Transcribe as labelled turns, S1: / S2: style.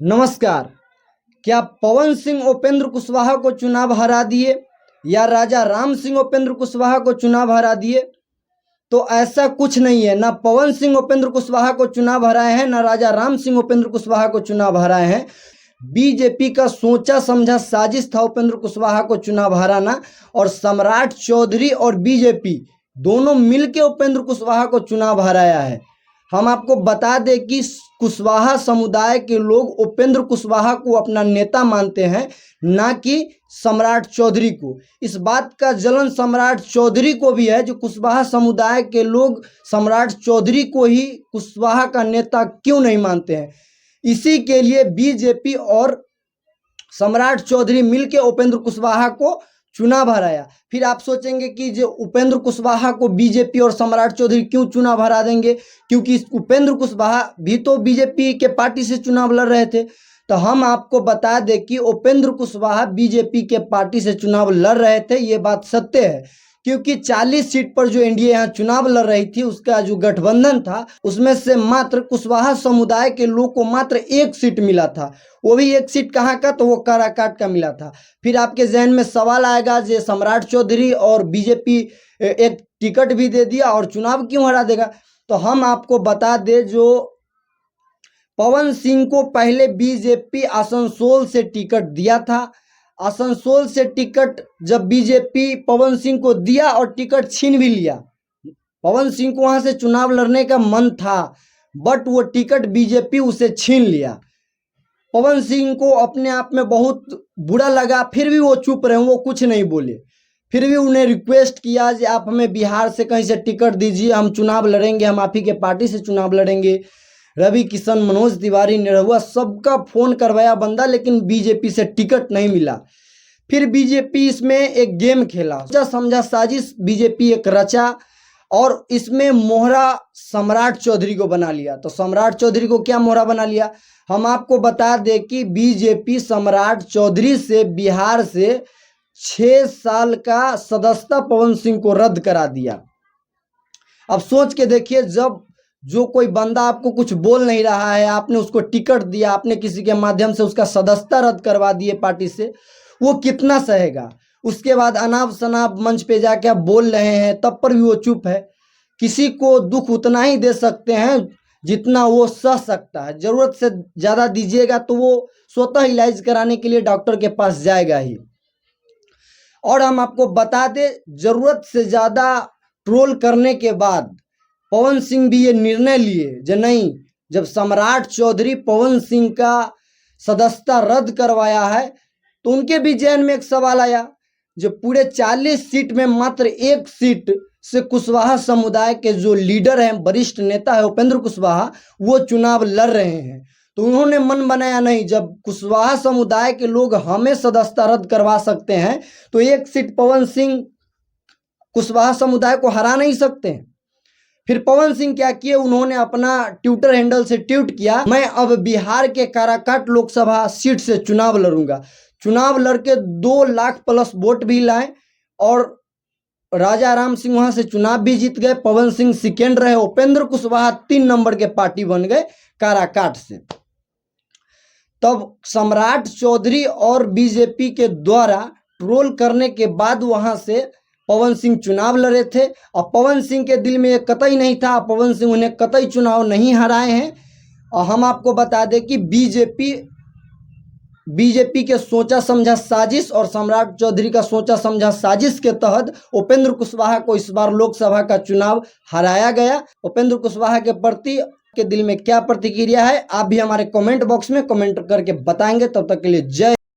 S1: नमस्कार। क्या पवन सिंह उपेंद्र कुशवाहा को चुनाव हरा दिए या राजा राम सिंह उपेंद्र कुशवाहा को चुनाव हरा दिए? तो ऐसा कुछ नहीं है। ना पवन सिंह उपेंद्र कुशवाहा को चुनाव हराए हैं, ना राजा राम सिंह उपेंद्र कुशवाहा को चुनाव हराए हैं। बीजेपी का सोचा समझा साजिश था उपेंद्र कुशवाहा को चुनाव हराना, और सम्राट चौधरी और बीजेपी दोनों मिलकर उपेंद्र कुशवाहा को चुनाव हराया है। हम आपको बता दें कि कुशवाहा समुदाय के लोग उपेंद्र कुशवाहा को अपना नेता मानते हैं, ना कि सम्राट चौधरी को। इस बात का जलन सम्राट चौधरी को भी है, जो कुशवाहा समुदाय के लोग सम्राट चौधरी को ही कुशवाहा का नेता क्यों नहीं मानते हैं। इसी के लिए बीजेपी और सम्राट चौधरी मिलकर उपेंद्र कुशवाहा को चुनाव हराया। फिर आप सोचेंगे कि जो उपेंद्र कुशवाहा को बीजेपी और सम्राट चौधरी क्यों चुनाव हरा देंगे, क्योंकि उपेंद्र कुशवाहा भी तो बीजेपी के पार्टी से चुनाव लड़ रहे थे। तो हम आपको बता दें कि उपेंद्र कुशवाहा बीजेपी के पार्टी से चुनाव लड़ रहे थे, ये बात सत्य है। क्योंकि 40 सीट पर जो एनडीए यहाँ चुनाव लड़ रही थी, उसका जो गठबंधन था, उसमें से मात्र कुशवाहा समुदाय के लोग को मात्र 1 सीट मिला था। वो भी 1 सीट कहाँ का, तो वो काराकाट का मिला था। फिर आपके जहन में सवाल आएगा, जो सम्राट चौधरी और बीजेपी एक टिकट भी दे दिया और चुनाव क्यों हरा देगा। तो हम आपको बता दें, जो पवन सिंह को पहले बीजेपी आसनसोल से टिकट दिया था। आसनसोल से टिकट जब बीजेपी पवन सिंह को दिया और टिकट छीन भी लिया, पवन सिंह को वहां से चुनाव लड़ने का मन था, बट वो टिकट बीजेपी उसे छीन लिया। पवन सिंह को अपने आप में बहुत बुरा लगा, फिर भी वो चुप रहे, वो कुछ नहीं बोले। फिर भी उन्हें रिक्वेस्ट किया कि आप हमें बिहार से कहीं से टिकट दीजिए, हम चुनाव लड़ेंगे, हम आप ही के पार्टी से चुनाव लड़ेंगे। रवि किशन, मनोज तिवारी, निरहुआ, सबका फोन करवाया बंदा, लेकिन बीजेपी से टिकट नहीं मिला। फिर बीजेपी इसमें एक गेम खेला, सोचा समझा साजिश बीजेपी एक रचा, और इसमें मोहरा सम्राट चौधरी को बना लिया। तो सम्राट चौधरी को क्या मोहरा बना लिया, हम आपको बता दें कि बीजेपी सम्राट चौधरी से बिहार से 6 साल का सदस्यता पवन सिंह को रद्द करा दिया। अब सोच के देखिए, जब जो कोई बंदा आपको कुछ बोल नहीं रहा है, आपने उसको टिकट दिया, आपने किसी के माध्यम से उसका सदस्यता रद्द करवा दिए पार्टी से, वो कितना सहेगा। उसके बाद अनाप शनाप मंच पे जाके आप बोल रहे हैं, तब पर भी वो चुप है। किसी को दुख उतना ही दे सकते हैं जितना वो सह सकता है। जरूरत से ज़्यादा दीजिएगा तो वो स्वतः इलाज कराने के लिए डॉक्टर के पास जाएगा ही। और हम आपको बता दें, जरूरत से ज़्यादा ट्रोल करने के बाद पवन सिंह भी ये निर्णय लिए, जो नहीं, जब सम्राट चौधरी पवन सिंह का सदस्यता रद्द करवाया है, तो उनके भी जहन में एक सवाल आया, जो पूरे 40 सीट में मात्र 1 सीट से कुशवाहा समुदाय के जो लीडर हैं, वरिष्ठ नेता है उपेंद्र कुशवाहा, वो चुनाव लड़ रहे हैं। तो उन्होंने मन बनाया, नहीं, जब कुशवाहा समुदाय के लोग हमें सदस्यता रद्द करवा सकते हैं, तो 1 सीट पवन सिंह कुशवाहा समुदाय को हरा नहीं सकते हैं। फिर पवन सिंह क्या किए, उन्होंने अपना ट्विटर हैंडल से ट्वीट किया, मैं अब बिहार के काराकाट लोकसभा सीट से चुनाव लड़ूंगा। चुनाव लड़के 2 लाख प्लस वोट भी लाए, और राजा राम सिंह वहां से चुनाव भी जीत गए। पवन सिंह सेकेंड रहे, उपेंद्र कुशवाहा 3 नंबर के पार्टी बन गए काराकाट से। तब सम्राट चौधरी और बीजेपी के द्वारा ट्रोल करने के बाद वहां से पवन सिंह चुनाव लड़े थे, और पवन सिंह के दिल में ये कतई नहीं था, पवन सिंह उन्हें कतई चुनाव नहीं हराए हैं। और हम आपको बता दें कि बीजेपी के सोचा समझा साजिश और सम्राट चौधरी का सोचा समझा साजिश के तहत उपेंद्र कुशवाहा को इस बार लोकसभा का चुनाव हराया गया। उपेंद्र कुशवाहा के प्रति के दिल में क्या प्रतिक्रिया है, आप भी हमारे कमेंट बॉक्स में कमेंट करके बताएंगे। तब तक के लिए जय।